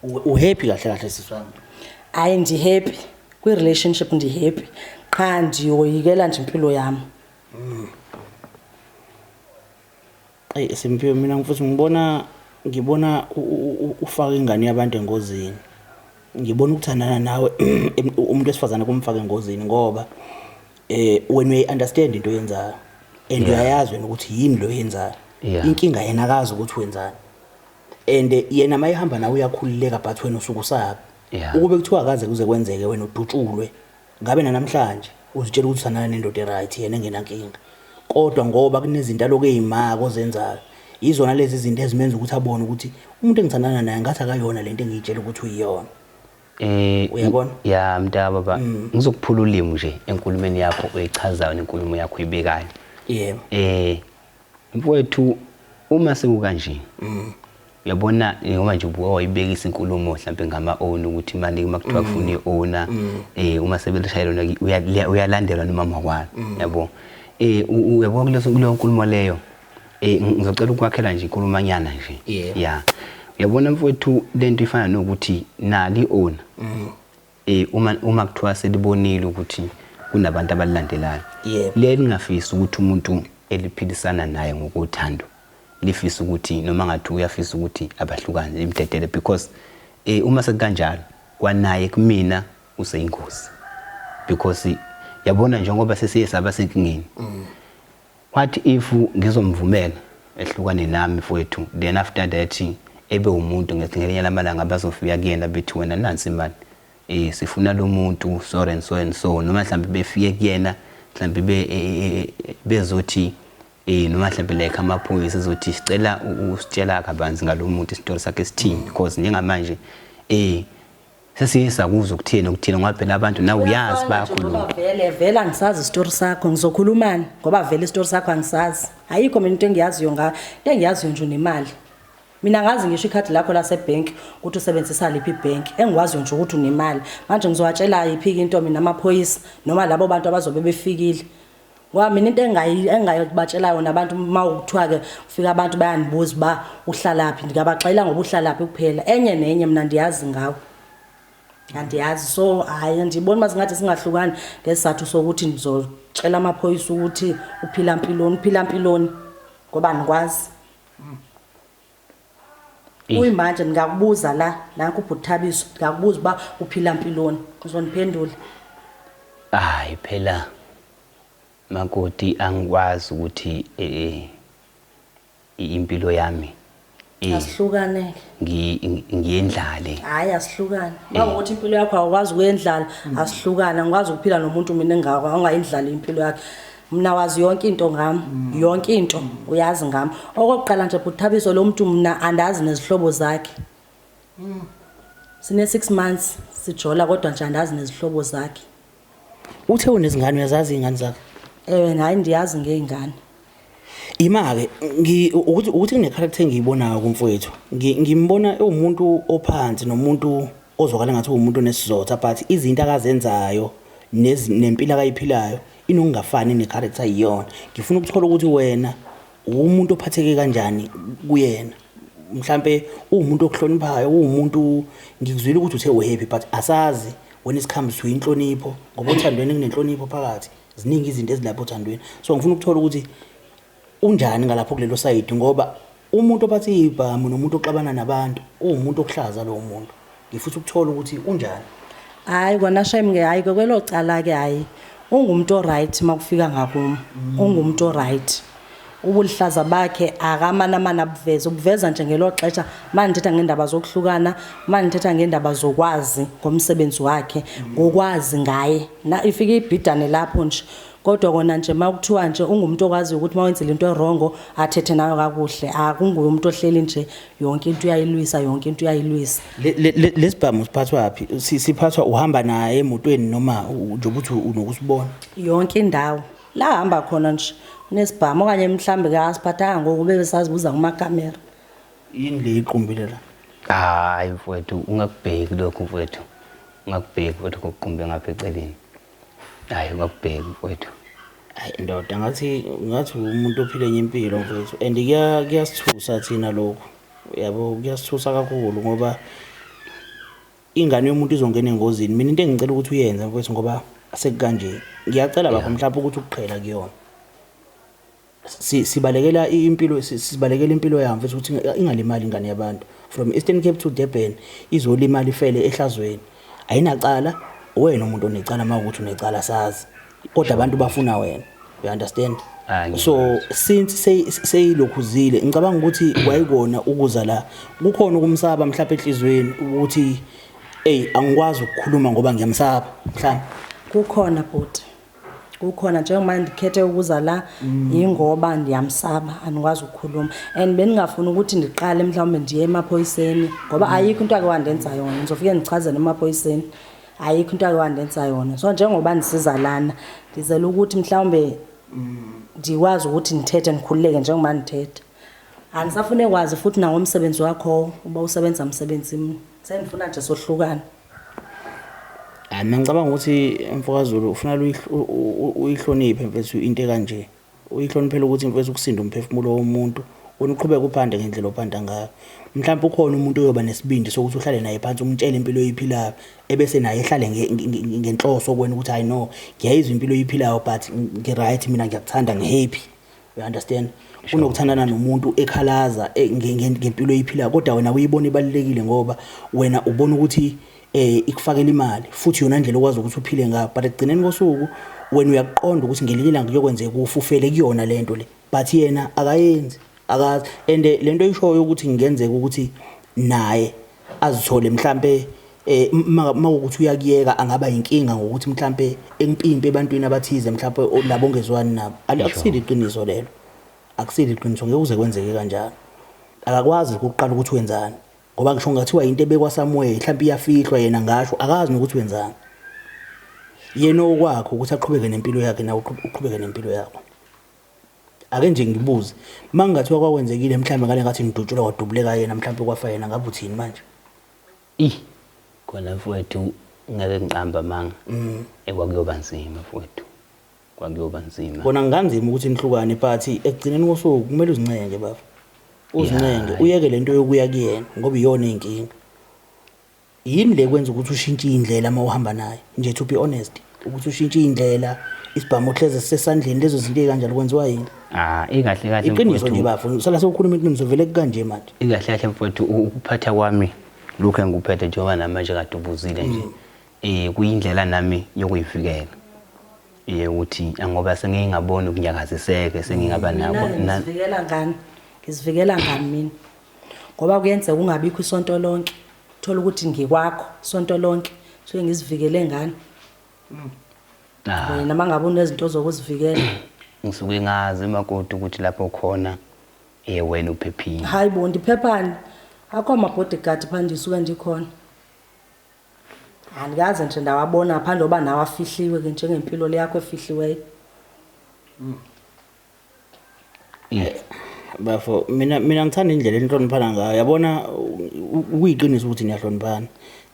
uhappy kahle siswami hayi ndi happy kwi relationship ndi happy qha ndiyoyikela nje impilo yami Simphiwe mina mfuthi ngibona ufaka ingane yabantu engozini ngibona ukuthandana nawe umuntu wesifazana kumfaka engozini ngoba when we understand into oyenzayo and uyayazi ukuthi yini lo yenzayo inkinga yena akazi ukuthi wenzani and yena mayihamba nawe uyakhululeka but wena usuku sabi ukube kuthiwa akaze kuze kwenzeke wena udutshulwe ngabe namhlanje uzitshela ukuthi uthandana nendoda eright yena engenankinga kodwa ngoba kunezinto aloko ezimako zenzayo izona lezi zinto ezimenza ukuthi abone ukuthi umuntu engithandana naye ngathi akayona lento engiyitshela ukuthi uyiyona uyabona mntaba baba ngizokuphula ulimi nje enkulumeni yakho oyichazayo nenkulumo yakho ibekayo mfowethu uma sekukanje uyabona ngoba nje ubuwa wayibekisa inkulumo mhlambe ngama own ukuthi manje makuthiwa kufuna iowner uma sebelishayela uyalandelwa nomama kwalo yabo uyabona kuleyo nkulumo leyo ngizocela ukwakhela nje inkulumanyana nje uyabona mfowethu lento ifana nokuthi nali owner uma kuthiwa selibonile ukuthi kunabantu abalilandelayo leli ngafisa ukuthi umuntu eliphilisana naye ngokuthando lifisa ukuthi noma ngathi uyafisa ukuthi abahlukane limdedele because uma sekanjalo kwanaye kumina useyingozi because yabona njengoba sesiye saba senkingeni what if ngizomvumela ehlukane nami mfowethu then after that ebe umuntu ngelinye lamalanga bazofika kuyena bethi wena nansi imali sifuna lo muntu so and so and so noma mhlambe befike kuyena mhlambe bezothi noma mhlambe like amaphoyisa ezothi sicela usitshela kabanzi ngalomuntu isitori sakhe esithini because njengamanje sesiyisa kuzo ukuthina ukuthina ngoba phela abantu nawe uyazi bayakhuluma vele angisazi isitori sakho ngizokhulumani ngoba vele isitori sakho angisazi ayikho mina into engiyaziyo into engiyaziyo nje unemali mina ngazi ngisho ikhadi lakho lasebank ukuthi usebenzisa liphi ibank engikwazi nje ukuthi unemali manje ngizowatshela iphi into mina amaphoyisa noma labo bantu abazobe befikile ngoba mina into engayokubatshela yona abantu mawukuthiwa ke ufika abantu bayanibuza ba uhlalaphi ngikabaxela ngoba uhlalaphi kuphela enye nenye mina ndiyazi ngawo andiyazi so hayi ndibona masingathi singahlukani ngesizathu sokuthi ngizotshela amaphoyisa ukuthi uphila impiloni ngoba nikwazi uyimanje ngingakubuza la kubhuthabiso ngikubuza ba uphila impiloni uzoniphendula hayi phela makoti angikwazi ukuthi impilo yami asihlukane ngiyendlale hayi asihlukane mawukuthi impilo yakho awukwazi ukuyendlala asihlukane ngikwazi ukuphila nomuntu mina engayindlala impilo yakhe mina wazi yonke into ngami yonke into uyazi ngami okokuqala nje buthabiso lo muntu mina andazi nezihlobo zakhe sine 6 months sijola kodwa nje andazi nezihlobo zakhe Uthe unezingane uyazazi ingane zakhe hayi ndiyazi ngeingane Ima-ke ukuthi kune character engiyibonayo kumfowethu ngimbona umuntu ophansi nomuntu ozwakala ngathi umuntu onesizotha but izinto akazenzayo nempilo akayiphilayo inokungafani necharacter iyona ngifuna ukuthola ukuthi wena umuntu ophatheke kanjani kuyena mhlambe umuntu okuhloniphayo umuntu ngikuzwile ukuthi uthe uhappy but asazi when it comes to inhlonipho ngoba uthandweni kunenhlonipho phakathi ziningi izinto ezilapha uthandweni so ngifuna ukuthola ukuthi unjani ngalapho kulelo side ngoba umuntu ophathe ibhamu nomuntu oxabana nabantu umuntu okuhlaza lo muntu ngifuna ukuthola ukuthi unjani hayi kona shame hayi kwelo cala ke hayi ungumuntu oright makufika ngakumi ungumuntu oright ubulihlaza bakhe akamanamana ubuveza nje ngelo xesha manje ndithetha ngendaba zokuhlukana manje ndithetha ngendaba zokwazi ngomsebenzi wakhe ngokwazi ngaye na ifika ibhidane lapho nje kodwa kona nje makuthiwa nje ungumuntu okwazi ukuthi mawenze into erongo athethe nayo kakuhle akunguye umuntu ohleli nje yonke into uyayilwisa lesibhamu siphathwa yaphi siphathwa uhamba naye emotweni noma nje ukuthi unokusibona yonke indawo la hamba khona nje nesibhamu okanye mhlambe ke asiphathanga ngoku besazibuza kumakamera yini le iqumbile la hayi mfowethu ungakubheki lokho mfowethu ungakubheki futhi kokuqumbe ngapha eceleni hayi ungakubheki mfowethu hayi ndoda ngathi umuntu ophile enye impilo mfowethu and kuyasithusa thina lokho yabo kuyasithusa kakhulu ngoba ingane yomuntu izongena engozini mina into engicela ukuthi uyenze mfowethu ngoba asekanje ngiyacela bakho mhlawumbe ukuthi ukuqhela kuyona sibalekela impilo yami mfethu ukuthi ingalimali ingane yabantu from Eastern Cape to Durban izolimali ifele ehlazweni ayinacala wena umuntu onecala mawukuthi unecala sazi kodwa abantu bafuna wena you understand so since seyilokhuzile ngicabanga ukuthi wayikona ukuza la kukhona ukumsaba mhlawumbe enhlizweni ukuthi angikwazi ukukhuluma ngoba ngiyamsaba mhlawumbe kukhona bhuti kukhona njengoba ndikhethe ukuza la ingoba ndiyamsaba anikwazi ukukhuluma and beningafuna ukuthi ndiqale mhlawumbe ndiye emaphoyiseni ngoba ayikho into ake wandenza yona ngizofike ndichazele emaphoyiseni ayikho into ake wandenza yona so njengoba ndisiza lana ndizela ukuthi mhlawumbe ndikwazi ukuthi ndithethe ndikhululeke njengoba ndithethe anisafune kwazi futhi nawo umsebenzi wakho uba usebenza umsebenzini sendifuna nje sohlukana mina ngicabanga ukuthi mfokazulu ufuna uyihloniphe mfethu into kanje uyihloniphela ukuthi mfethu ukusinda umphefumulo womuntu uqhubeka uphande ngendlela ophanda ngayo mhlawumbe ukhona umuntu oyoba nesibindi sokuthi uhlale naye phansi umtshele impilo oyiphilayo ebese naye ehlale ngenhloso kwena ukuthi I know ngiyayizwa impilo oyiphilayo but ngiright mina ngiyakuthanda ngihappy you understand unokuthandana nomuntu ekhalaza ngempilo eyiphila kodwa wena uyibona ibalekile ngoba wena ubona ukuthi ikufakela imali futhi yona indlela okwazi ukuthi uphile ngayo but ekugcineni kosuku wena uyaqonda ukuthi ngelinye ilanga kuyokwenzeka ufufele kuyona lento le but yena akayenzi akazi and lento eyishoyo ukuthi ngenzeka ukuthi naye azithole mhlambe mawukuthi uyakuyeka angaba inkinga ngokuthi mhlambe empimpe ebantwini abathize mhlambe labo ongezwani nabo akusile iqiniso lelo akusile iqiniso ngeke uze kwenzeke kanjalo akakwazi ukuqala ukuthi wenzani ngoba ngisho ngathiwa into ebekwa Samuel mhlambe iyafihlwa yena ngasho akazi nokuthi wenzani yena okwakho ukuthi aqhubeke nempilo yakhe nawe uqhubeke nempilo yakho ake nje ngibuze mangathiwa kwakwenzekile mhlambe ngale ngathi ngidutshula kwadubuleka yena mhlambe kwafa yena ngabe uthini manje khona mfowethu ngeke ngicamba manga ekwakuyoba nzima mfowethu kwakuyoba nzima bona nganzima ukuthi nihlukane but ekugcineni kosuku kumele uzincenge baba uzincenge uyeke lento yokuya kuyena ngoba iyona inkinga yini le kwenza ukuthi ushintshe indlela mawuhamba naye nje to be honest ukuthi ushintshe indlela isibhamu hleze sesandleni lezo zinto ekanjalo kwenziwa yini ikahle kahle iqiniso nje bafuna sala sokukhuluma iqiniso vele kanje manje ikahle kahle mfowethu ukuphatha kwami lokho engikuphethe njengoba namanje kade ubuzile nje kuyindlela nami yokuyivikela ukuthi ngoba sengingaboni ukunyakaziseke sengingaba nabo ngizivikela ngani mina ngoba kuyenzeka ungabikho isonto lonke thola ukuthi ngikwakho isonto lonke so ngizivikele ngani wena mangabe unezinto zokuzivikela ngisuke ngazi makoti ukuthi lapho khona wena uphephile hayi bo ndiphephani akho ama bodyguard phande isuka ndikhona andikaze nje ndawabona phande oba nawe afihliwe ke njengempilo le yakho efihliweyo bafo mina ngithanda indlela enhloniphana ngayo yabona uyiqiniso ukuthi niyahloniphana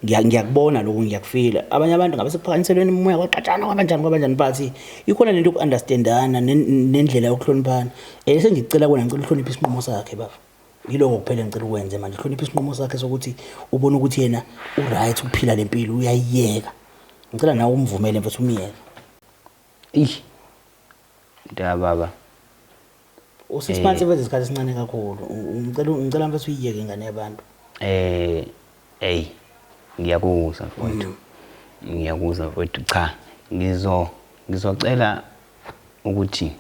ngiyakubona lokho ngiyakufila abanye abantu ngabe sekuphakaniselweni umoya kwaqatshana kwabanjani but ikhona lento yokuunderstandana nendlela yokuhloniphana sengicela kuwena ngicela uhloniphe isinqumo sakhe bafo yiloko kuphela ngicela ukwenze manje uhloniphe isinqumo sakhe sokuthi ubone ukuthi yena uright ukuphila lempilo uyayiyeka ngicela nawe umvumele mfethu umyeke baba u6 months wenza isikhathi esincane kakhulu ngicela mfethu uyiyeke ingane yabantu ngiyakuzwa mfowethu ngiyakuzwa mfowethu cha ngizocela ukuthi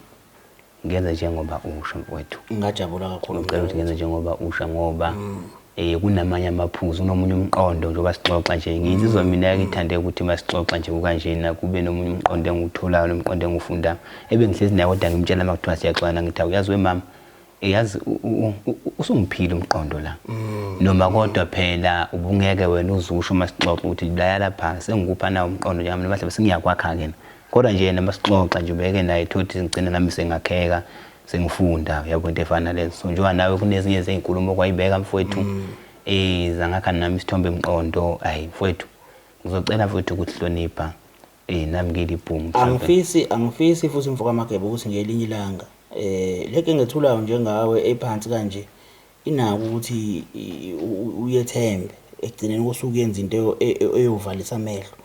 ngenze njengoba usho mfowethu ngajabula kakhulu ngicela ukuthi ngenze njengoba usho ngoba kunamanye amaphuzu nomunye umqondo njengoba sixoxa nje ngiyizizwa mina ngithande ukuthi masixoxa nje kanjena kube nomunye umqondo engikutholayo nomqondo engifunda ebengihlezi naye kodwa ngimtshela makuthiwa siyaxolana ngithi uyazi wemama yazi usungiphila umqondo la noma kodwa phela ubungeke wena uzusho masixoxa ukuthi la lapha sengikupha nawo umqondo njalo mhlawumbe sengiyakwakha kena kodwa nje yena masixoxa nje ubeke naye thothi ngicina nami sengakheka sengifunda yabo into efana lezo so njengoba nawe kunezinye ezinkulumo kwayibeka mfowethu zangakha nami isithombe emqondo hayi mfowethu ngizocela mfowethu ukuthi hlonipha nami ngilibhumu angifisi futhi mfoka Magebe ukuthi ngelinye ilanga leke ngethulayo njengawe ephansi kanje inako ukuthi uyethembe ekugcineni kosuku yenza into eyovalisa amehlo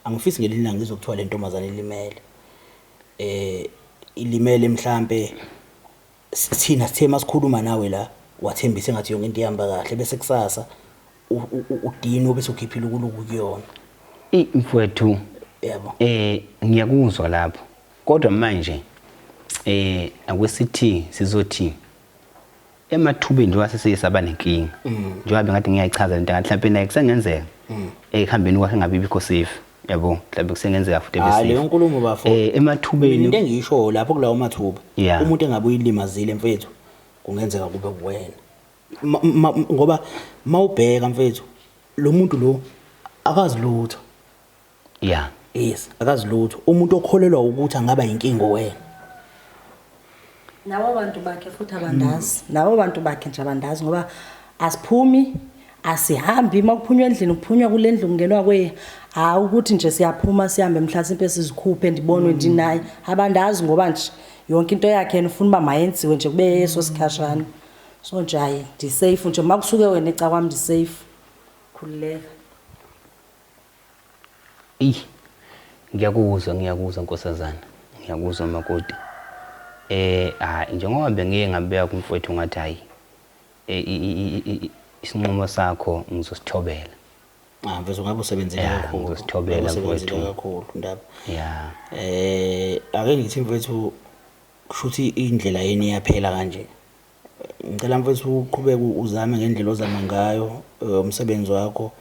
angifisi ngelinye ilanga ngizokuthiwa le ntombazane ilimele ilimele mhlambe sithina sithe masikhuluma nawe la wathembisa ngathi yonke into ihamba kahle bese kusasa udini bese ukhiphile ukuluku kuyona mfowethu yebo ngiyakuzwa lapho kodwa manje akwesithi sizothi emathubeni nje wasesiyisaba nenkinga njengoba ngathi ngiyayichaza lento ngathi mhlawumbe naye kusengenzeka ehambeni kwakhe ngabe bikho safe yabo mhlawumbe kusengenzeka futhi bese leyo nkulumo bafo emathubeni into engisho lapho kulawo mathuba umuntu engabe uyilimazile mfethu kungenzeka kube kuwena ngoba mawubheka mfethu lo muntu lo akazi lutho yes akazi lutho umuntu okholelwa ukuthi angaba inkingo wena nawo abantu bakhe futhi abandazi nawo abantu bakhe nje abandazi ngoba asiphumi asihambi makuphunywa endlini kuphunywa kule ndlu kungenwa kwe ukuthi nje siyaphuma sihambe mhlasimpe sizikhuphe ndibonwe ndinaye abandazi ngoba nje yonke into yakhe nifuna uba mayenziwe nje kube yeso sikhashana so nje hayi ndi safe nje makusuke wena eca kwami ndi safe khulileka ngiyakuzwa nkosazana ngiyakuzwa makoti Njengoba bengiye ngabeka kumfowethu ngathi hayi isinqumo sakho ngizosithobela. Mfethu ngabe usebenzile kakhulu. Ngizosithobela mfowethu kakhulu ndaba. Yeah. Ake ngithi mfethu kushuthi indlela yeni iyaphela kanje. Ngicela mfethu uqhubeke uzame ngendlela ozama ngayo umsebenzi wakho.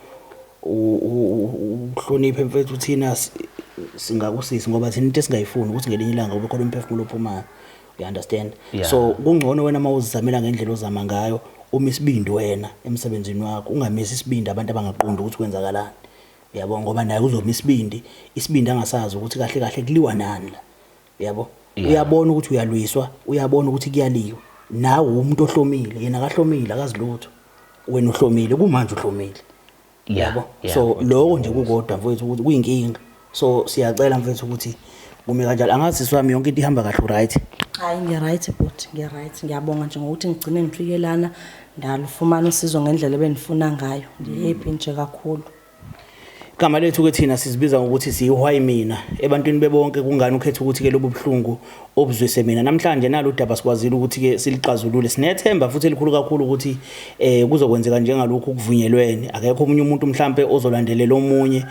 Uhloniphe mfethu thina singakusisi ngoba thina into esingayifuni ukuthi ngelinye ilanga ube khona umphefumulo ophumayo. You understand? So kungcono wena mawuzizamela ngendlela ozama ngayo uma isibindi wena emsebenzini wakho ungamisi isibindi abantu abangaqondi ukuthi kwenzakalani. Yabo ngoba naye uzoma isibindi angasazi ukuthi kahle kahle kuliwa nani la. Yabo uyabona ukuthi uyalwiswa, uyabona ukuthi kuyaliwa. Nawe umuntu ohlomile, yena akahlomile akazilutho. Wena uhlomile kumanje uhlomile. Yabo. So lokho nje kukodwa mfowethu ukuthi kuyinkinga. So siyacela mfethu ukuthi kume kanjalo angazi siswami yonke into ihamba kahle right. Hayi ngiya-right but ngiya-right ngiyabonga nje ngokuthi ngigcine ngifike lana ndalufumana usizo ngendlela ebenifuna ngayo. Ndihappy nje kakhulu. Igama lethu ke thina sizibiza ngokuthi siyiwhy mina ebantwini bebonke kungani ukhetha ukuthi ke lobu buhlungu obuzwise mina namhlanje nalo udaba sikwazile ukuthi ke silixazulule sinethemba futhi elikhulu kakhulu ukuthi kuzokwenzeka njengalokhu kuvunyelweni akekho omunye umuntu mhlambe ozolandelela omunye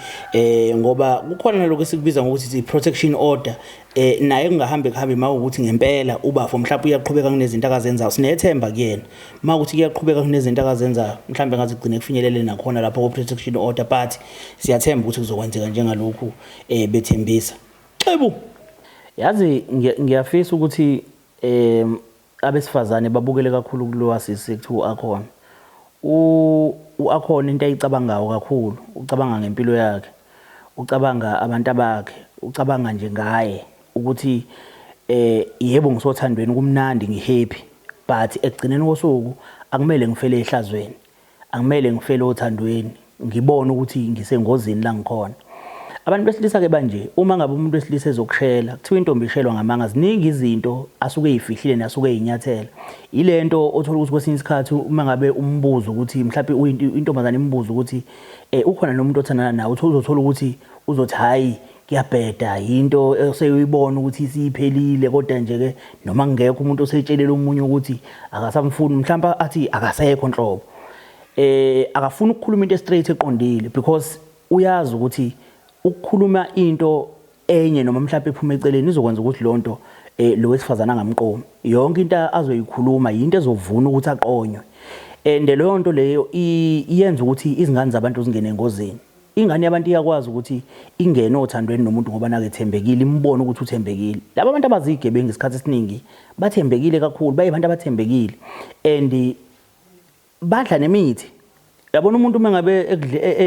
ngoba kukhona naloko esikubiza ngokuthi protection order naye kungahambe kuhambe mawukuthi ngempela ubafo mhlawumbe uyaqhubeka kunezinto akazenzayo sinethemba kuyena mawukuthi kuyaqhubeka kunezinto akazenzayo mhlawumbe ngaze kugcine kufinyelele nakhona lapho ku protection order but siyathemba ukuthi kuzokwenzeka njengalokhu bethembisa xebu yazi ngiyafisa ukuthi abesifazane babukele kakhulu kulowa sisi kuthiwa akhona akhona into ayicabangayo kakhulu ucabanga ngempilo yakhe ucabanga abantu bakhe ucabanga nje ngaye ukuthi yebo ngisothandweni kumnandi ngihappy but ekugcineni kosuku akumele ngifele ehlazweni akumele ngifele othandweni ngibone ukuthi ngisengozini la ngikhona abantu besilisa ke manje uma ngabe umuntu wesilisa ezokushela kuthiwa intombi ishelwa ngamanga ziningi izinto asuke ezifihlile nasuke ezinyathela ilento othola ukuthi kwesinye isikhathi uma ngabe umbuzo ukuthi mhlawumbe intombazana imbuzo ukuthi ukhona nomuntu othandana nawe uzothola ukuthi uzothi hayi kuyabheda into eseyibona ukuthi isiphelile kodwa nje ke noma ngekho umuntu osetshelela umunye ukuthi akasamfuni mhlawumbe athi akasekho nhlobo akafuna ukukhuluma into straight eqondile because uyazi ukuthi ukukhuluma into enye noma mhlawumbe ephuma eceleni izokwenza ukuthi lonto lo wesifazana angamqomi yonke into azoyikhuluma into ezovuna ukuthi aqonywe and leyo nto leyo iyenza ukuthi izingane zabantu zingene engozini ingane yabantu iyakwazi ukuthi ingene othandweni nomuntu ngoba nakethembekile imbone ukuthi uthembekile laba bantu abazigebengu isikhathi esiningi bathembekile kakhulu baye abantu abathembekile and badla nemithi yabona umuntu uma ngabe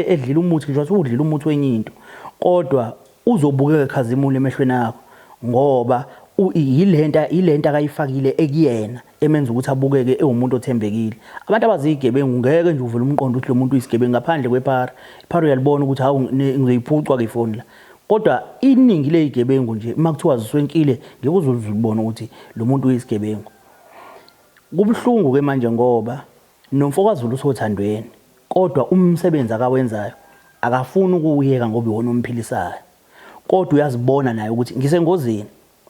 edlila umuthi nje wathi udlila umuthi wenye into kodwa uzobukeka khazimule emehlweni akho ngoba ilento akayifakile ekuyena emenza ukuthi abukeke ewumuntu othembekile abantu abazigebengu ngeke nje uvule umqondo ukuthi lo muntu uyisigebengu ngaphandle kwephara iphara uyalibona ukuthi hawu ngizeyiphucwa ke ifoni la kodwa iningi lezigebengu nje makuthiwa ziswenkile ngeke uzulibona ukuthi lo muntu uyisigebengu kubhlungu ke manje ngoba nomfokaZulu usothandweni kodwa umsebenzi akawenzayo akafuni ukuyeka ngoba iwona umphilisayo kodwa uyazibona naye ukuthi ngisengozini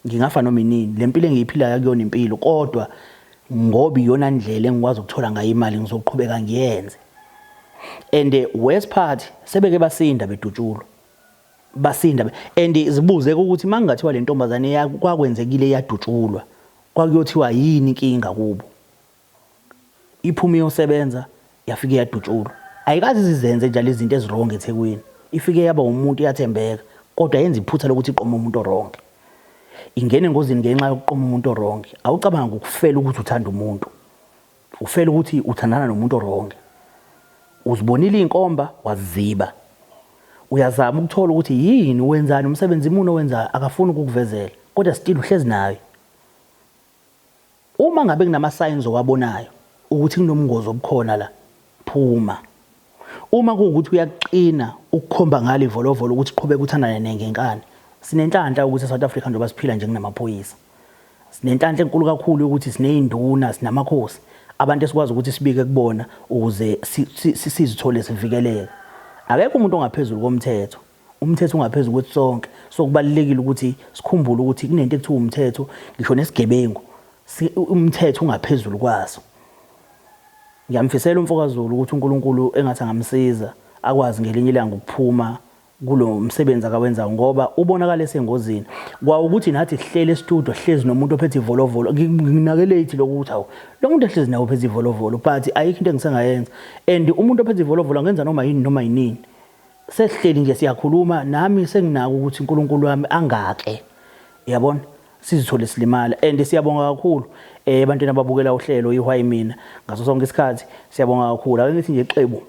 ngingafa noma inini lempilo engiyiphilayo akuyona impilo kodwa ngoba iyona ndlela engikwazi ukuthola ngayo imali ngizoqhubeka ngiyenze and worst part sebeke basinda bedutshulo basinda and zibuze ukuthi mangingathiwa le ntombazane kwakwenzekile yadutshulwa kwakuyothiwa yini inkinga kubo iphumi yosebenza yafike yadutshulwa ayikazi zizenze njalo izinto ezirong eThekwini ifike yaba umuntu yathembeka kodwa yenza iphutha lokuthi iqoma umuntu oronke ingene engozini ngenxa yokuqoma umuntu oronke awucabanga ukufela ukuthi uthanda umuntu ufela ukuthi uthandana nomuntu oronke uzibonile inkomba waziziba uyazama ukuthola ukuthi yini wenzani umsebenzi umuntu owenza akafuni ukukuvezela kodwa still uhlezi naye uma ngabe kunama signs owabonayo ukuthi kunomngozi obukhona la phuma uma kuukuthi uyaqina ukukhomba ngale ivolovolo ukuthi qhubeka uthandane nengenkani sinenhlanhla ukuthi eSouth Africa njengoba siphila njengamaphoyisa sinenhlanhla enkulu kakhulu ukuthi sineyinduna sinamakhosi abantu esikwazi ukuthi sibike kubona ukuze sizithole sivikeleke akekho umuntu ongaphezulu komthetho umthetho ungaphezulu kwethi sonke. So kubalekile ukuthi sikhumbule ukuthi kunento ekuthiwa umthetho ngisho nesigebengu umthetho ungaphezulu kwaso. Ngiyamfisela umfokaZulu ukuthi uNkulunkulu engathi angamsiza akwazi ngelinye ilanga ukuphuma kulo msebenzi akawenzayo ngoba ubonakala esengozini. Kwawukuthi nathi sihlele estudio hlezi nomuntu ophethe ivolovolo nginakelethi lokuthi awu lo muntu ehlezi nawo ophethe ivolovolo but ayikho into engisengayenza and umuntu ophethe ivolovolo angenza noma yini noma yinini. Sesihleli nje siyakhuluma nami senginako ukuthi uNkulunkulu wami angake yabona sizithole silimala and siyabonga kakhulu ebantwini ababukela uhlelo iWhy Mina ngaso sonke isikhathi siyabonga kakhulu ake ngithi nje Xebo